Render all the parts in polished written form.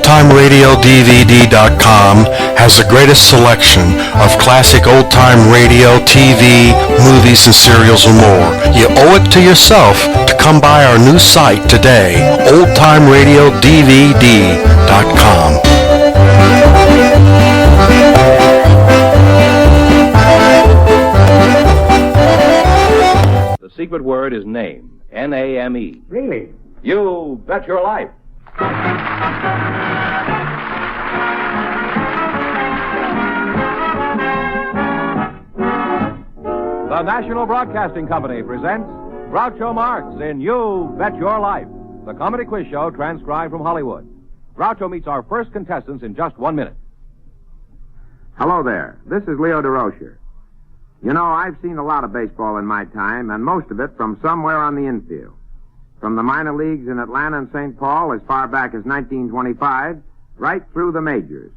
OldTimeRadioDVD.com has the greatest selection of classic old-time radio, TV, movies, and serials and more. You owe it to yourself to come by our new site today, OldTimeRadioDVD.com. The secret word is name, N-A-M-E. Really? You bet your life. The National Broadcasting Company presents Groucho Marx in You Bet Your Life, the comedy quiz show transcribed from Hollywood. Groucho meets our first contestants in just 1 minute. Hello there. This is Leo DeRocher. You know, I've seen a lot of baseball in my time, and most of it from somewhere on the infield. From the minor leagues in Atlanta and St. Paul as far back as 1925, right through the majors,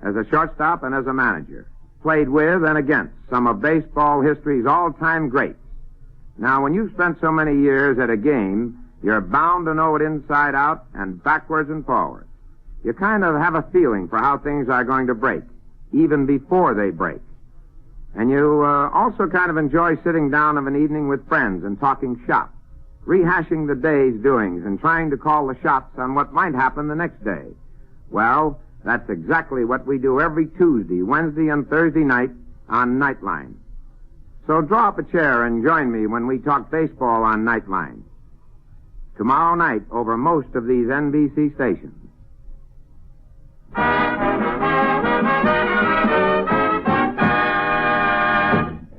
as a shortstop and as a manager. Played with and against some of baseball history's all-time greats. Now, when you've spent so many years at a game, you're bound to know it inside out and backwards and forwards. You kind of have a feeling for how things are going to break, even before they break. And you also kind of enjoy sitting down of an evening with friends and talking shop, rehashing the day's doings and trying to call the shots on what might happen the next day. Well, that's exactly what we do every Tuesday, Wednesday, and Thursday night on Nightline. So draw up a chair and join me when we talk baseball on Nightline. Tomorrow night over most of these NBC stations.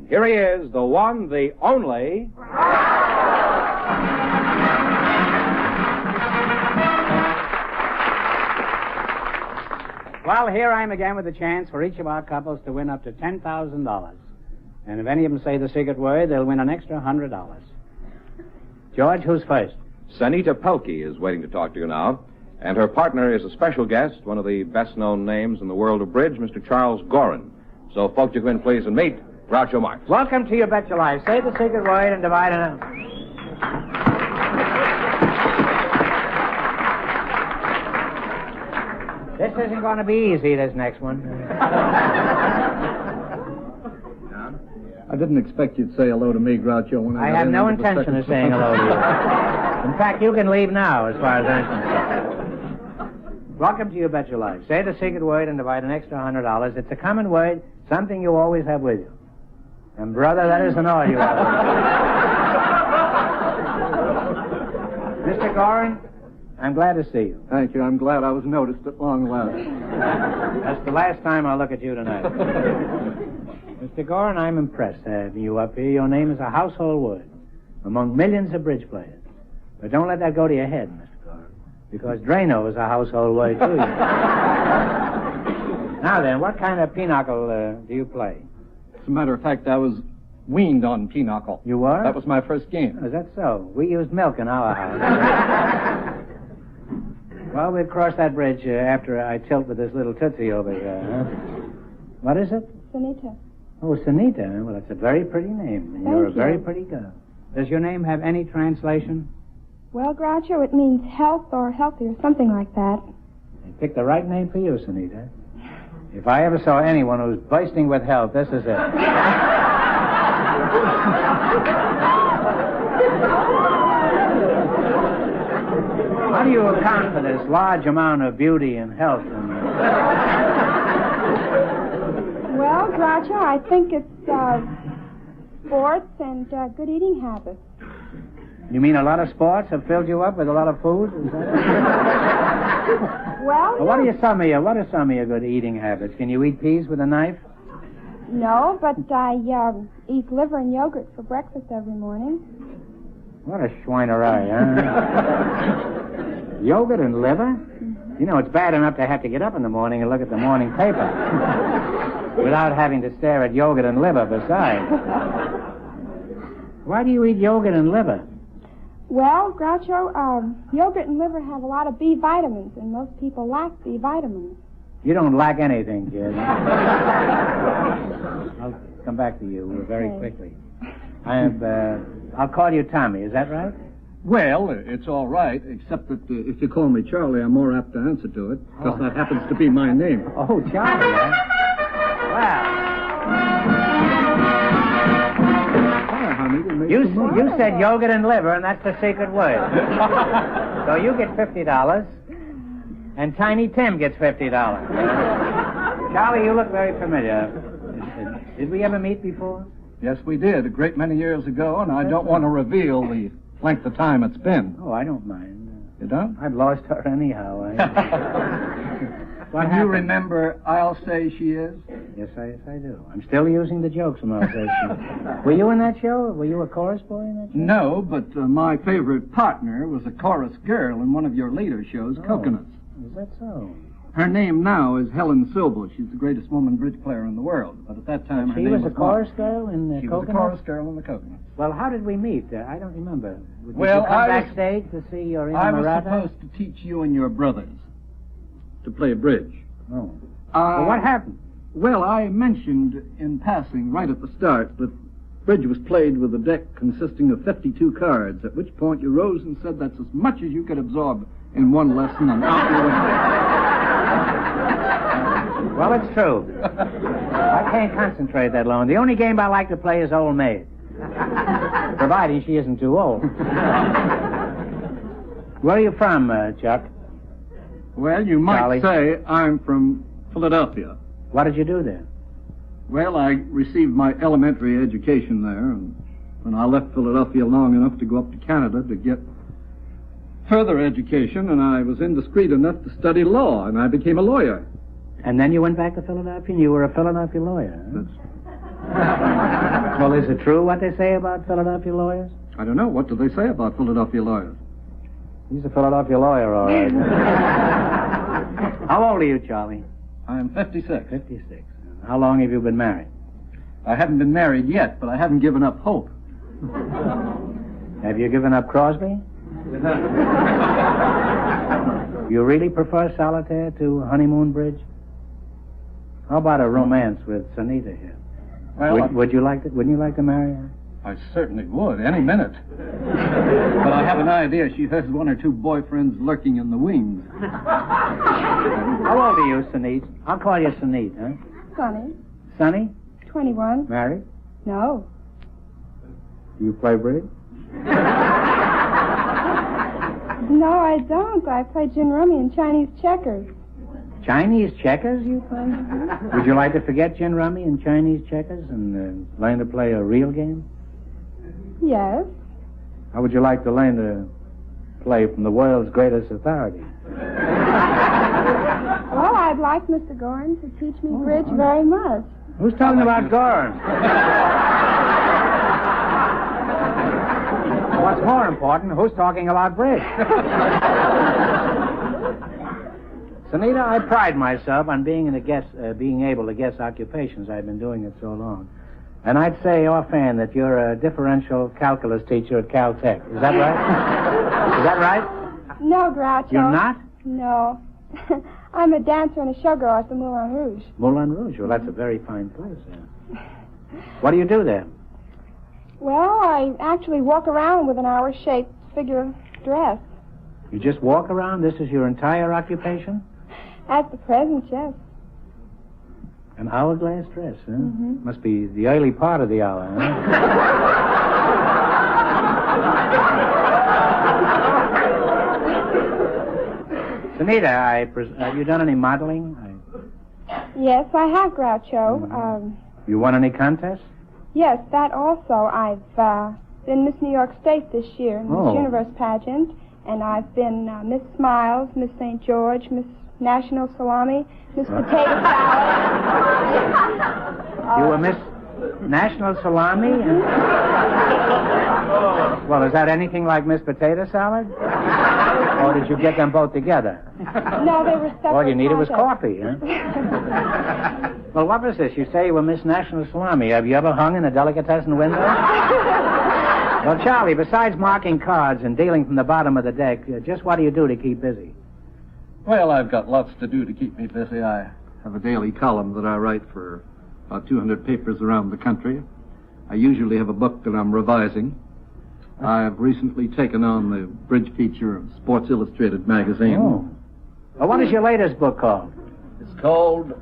Here he is, the one, the only... Well, here I am again with a chance for each of our couples to win up to $10,000. And if any of them say the secret word, they'll win an extra $100. George, who's first? Sanita Pelkey is waiting to talk to you now. And her partner is a special guest, one of the best-known names in the world of bridge, Mr. Charles Goren. So, folks, you come in, please, and meet Groucho Marx. Welcome to You Bet Your Life. Say the secret word and divide it up. This isn't going to be easy, this next one. I didn't expect you'd say hello to me, Groucho. When I have no intention of saying hello to you. In fact, you can leave now, as far as I'm concerned. Welcome to You Bet Your Life. Say the secret word and divide an extra $100. It's a common word, something you always have with you. And, brother, that isn't all you have. Mr. Goren, I'm glad to see you. Thank you. I'm glad I was noticed at long last. That's the last time I'll look at you tonight. Mr. Goren, I'm impressed having you up here. Your name is a household word among millions of bridge players. But don't let that go to your head, Mr. Goren, because Drano is a household word, too. Now then, what kind of pinochle do you play? As a matter of fact, I was weaned on pinochle. You were? That was my first game. Is that so? We used milk in our house. Well, we'll cross that bridge after I tilt with this little tootsie over here. Huh? What is it? Sanita. Oh, Sanita. Well, that's a very pretty name. And you're a very pretty girl. Does your name have any translation? Well, Groucho, it means health or healthy or something like that. I picked the right name for you, Sanita. If I ever saw anyone who's bursting with health, this is it. How do you account for this large amount of beauty and health? Well, Groucho, I think it's sports and good eating habits. You mean a lot of sports have filled you up with a lot of food? Is that... Well, what are some of your good eating habits? Can you eat peas with a knife? No, but I eat liver and yogurt for breakfast every morning. What a schweinerei, huh? Yogurt and liver? You know, it's bad enough to have to get up in the morning and look at the morning paper without having to stare at yogurt and liver besides. Why do you eat yogurt and liver? Well, Groucho, yogurt and liver have a lot of B vitamins, and most people lack B vitamins. You don't lack anything, kid. I'll come back to you very quickly. I'll call you Tommy, is that right? Well, it's all right, except that if you call me Charlie, I'm more apt to answer to it, because that happens to be my name. Oh, Charlie, huh? Hi, honey. Well, you said yogurt and liver, and that's the secret word. So you get $50, and Tiny Tim gets $50. Charlie, you look very familiar. Did we ever meet before? Yes, we did, a great many years ago, and I don't want to reveal the length of time it's been. Oh, I don't mind. You don't? I've lost her anyhow. What do you remember I'll Say She Is? Yes, I do. I'm still using the jokes from I'll Say She Is. Were you in that show? Were you a chorus boy in that show? No, but my favorite partner was a chorus girl in one of your later shows, Coconuts. Is that so? Her name now is Helen Silbo. She's the greatest woman bridge player in the world. But at that time, her name was She was a chorus girl in the She Coconuts? was a chorus girl in the Coconuts. Well, how did we meet? I don't remember. Did you come backstage to see your I was inamorata? supposed to teach you and your brothers to play bridge. Oh. Well, what happened? Well, I mentioned in passing right at the start that bridge was played with a deck consisting of 52 cards, at which point you rose and said that's as much as you could absorb in one lesson, and out you went. Well, it's true. I can't concentrate that long. The only game I like to play is Old Maid. Providing she isn't too old. Where are you from, Chuck? Well, you might Charlie? say I'm from Philadelphia. What did you do there? Well, I received my elementary education there, and when I left Philadelphia long enough to go up to Canada to get further education, and I was indiscreet enough to study law, and I became a lawyer. And then you went back to Philadelphia, and you were a Philadelphia lawyer, huh? Well, is it true what they say about Philadelphia lawyers? I don't know. What do they say about Philadelphia lawyers? He's a Philadelphia lawyer, all right. How old are you, Charlie? I'm 56. 56. How long have you been married? I haven't been married yet, but I haven't given up hope. Have you given up Crosby? You really prefer solitaire to honeymoon bridge? How about a romance with Sunita here? Well, Would you like to? Wouldn't you like to marry her? I certainly would, any minute. But I have an idea she has one or two boyfriends lurking in the wings. How old are you, Sunit? I'll call you Sunit, huh? Sonny, Sonny? 21. Married? No. You play bridge? No, I don't. I play gin rummy and Chinese checkers. Chinese checkers you play? Would you like to forget gin rummy and Chinese checkers and learn to play a real game? Yes. How would you like to learn to play from the world's greatest authority? Well, I'd like Mr. Goren to teach me bridge very much. Who's talking about Goren? What's more important, who's talking about bridge? Sunita, I pride myself on being able to guess occupations. I've been doing it so long. And I'd say offhand that you're a differential calculus teacher at Caltech. Is that right? Is that right? No, Groucho. You're not? No. I'm a dancer and a showgirl at the Moulin Rouge. Moulin Rouge. Well, that's a very fine place. What do you do there? Well, I actually walk around with an hour-shaped figure dress. You just walk around? This is your entire occupation? At the present, yes. An hourglass dress, huh? Mm-hmm. Must be the early part of the hour, huh? Sunita, have you done any modeling? Yes, I have, Groucho. You won any contests? Yes, that also. I've been Miss New York State this year in Miss Universe pageant, and I've been Miss Smiles, Miss St. George, Miss National Salami, Miss Potato Salad. You were Miss National Salami? Well, is that anything like Miss Potato Salad? Or did you get them both together? No, they were separate. All you needed was contests. coffee, huh? Well, what was this? You say you were Miss National Salami. Have you ever hung in a delicatessen window? Well, Charlie, besides marking cards and dealing from the bottom of the deck, just what do you do to keep busy? Well, I've got lots to do to keep me busy. I have a daily column that I write for about 200 papers around the country. I usually have a book that I'm revising. I've recently taken on the bridge feature of Sports Illustrated magazine. Oh. Well, what is your latest book called? It's called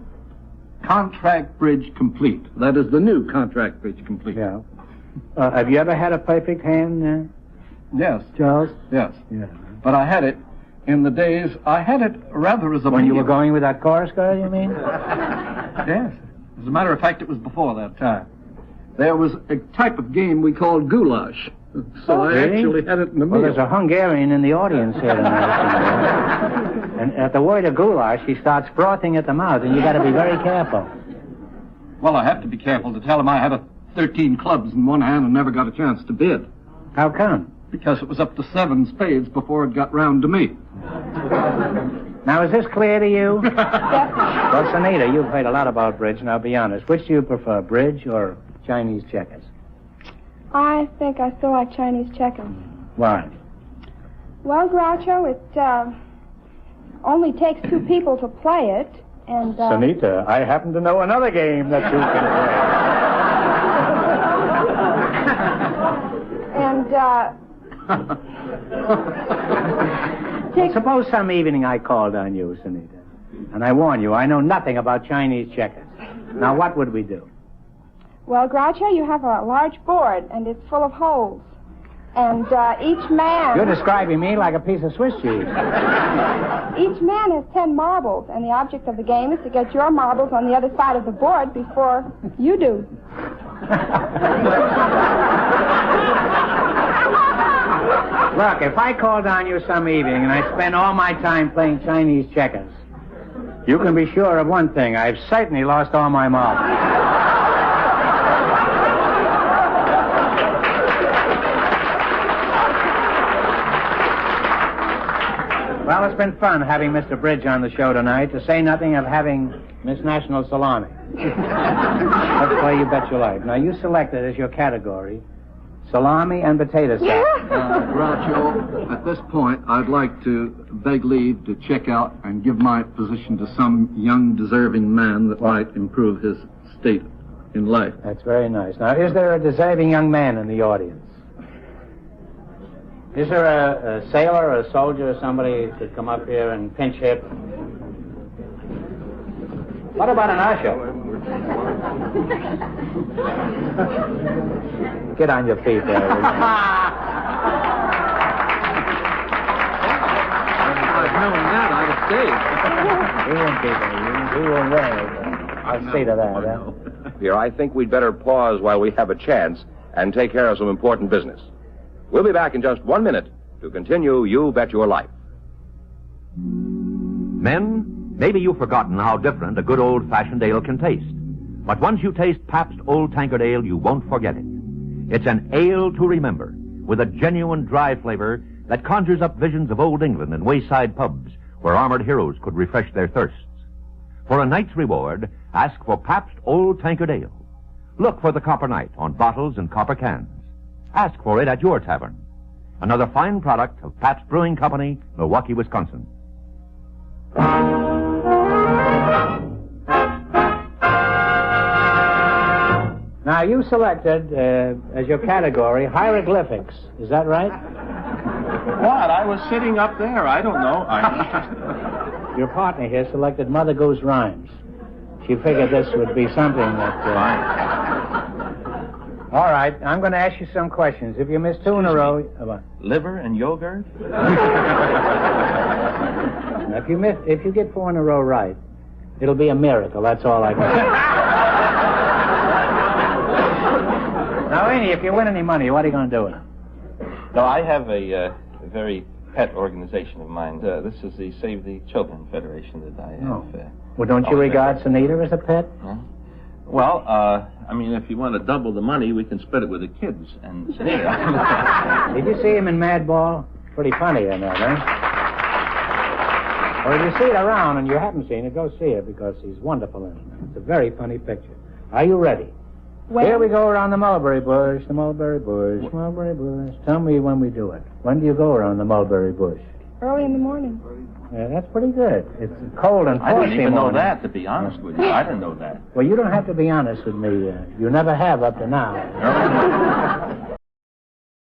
Contract Bridge Complete. That is the new Contract Bridge Complete. Yeah. Have you ever had a perfect hand, Yes. Charles? Yes. Yeah. But I had it in the days, I had it rather as a... When you were going with that chorus girl, you mean? Yes. As a matter of fact, it was before that time. There was a type of game we called goulash. So I really? actually had it in the Well, meal. there's a Hungarian in the audience here tonight. And at the word of goulash, he starts frothing at the mouth, and you got to be very careful. Well, I have to be careful to tell him I had 13 clubs in one hand and never got a chance to bid. How come? Because it was up to 7 spades before it got round to me. Now, is this clear to you? Well, Sunita, you've heard a lot about bridge. Now, be honest. Which do you prefer, bridge or Chinese checkers? I think I still like Chinese checkers. Why? Well, Groucho, it only takes 2 people to play it, and... Sunita, I happen to know another game that you and, Suppose some evening I called on you, Sunita, and I warn you, I know nothing about Chinese checkers. Now, what would we do? Well, Groucho, you have a large board, and it's full of holes. And each man... You're describing me like a piece of Swiss cheese. Each man has 10 marbles, and the object of the game is to get your marbles on the other side of the board before you do. Look, if I called on you some evening and I spent all my time playing Chinese checkers, you can be sure of one thing. I've certainly lost all my marbles. Well, it's been fun having Mr. Bridge on the show tonight, to say nothing of having Miss National Salami. Let's play You Bet Your Life. Now, you selected as your category salami and potato salad. Groucho, at this point, I'd like to beg leave to check out and give my position to some young, deserving man that might improve his state in life. That's very nice. Now, is there a deserving young man in the audience? Is there a sailor or a soldier or somebody who could come up here and pinch hit? What about an usher? Get on your feet there. I've known that, I'd have stayed. We won't be there. We won't worry. I'll see to that. Huh? Here, I think we'd better pause while we have a chance and take care of some important business. We'll be back in just 1 minute to continue You Bet Your Life. Men, maybe you've forgotten how different a good old-fashioned ale can taste. But once you taste Pabst Old Tankard Ale, you won't forget it. It's an ale to remember, with a genuine dry flavor that conjures up visions of old England and wayside pubs where armored heroes could refresh their thirsts. For a night's reward, ask for Pabst Old Tankard Ale. Look for the Copper Knight on bottles and copper cans. Ask for it at your tavern. Another fine product of Pabst Brewing Company, Milwaukee, Wisconsin. Now, you selected as your category hieroglyphics. Is that right? What? I was sitting up there. I don't know. Your partner here selected Mother Goose Rhymes. She figured this would be something that... All right, I'm going to ask you some questions. If you miss 2 in a row... Liver and yogurt? Now, if you get 4 in a row right, it'll be a miracle. That's all I can say. Now, Ernie, if you win any money, what are you going to do with it? No, I have a very pet organization of mine. This is the Save the Children Federation that I have. Oh. Well, don't you regard Sunita as a pet? Huh? Well, I mean, if you want to double the money, we can split it with the kids. And Did you see him in Madball? Pretty funny in that, huh? Well, if you see it around and you haven't seen it, go see it because he's wonderful in it. It's a very funny picture. Are you ready? When? Here we go around the mulberry bush, the mulberry bush, mulberry bush. Tell me when we do it. When do you go around the mulberry bush? Early in the morning. Yeah, that's pretty good. It's cold and I didn't frosty even know morning. that, to be honest with you. I didn't know that. Well, you don't have to be honest with me. You never have up to now.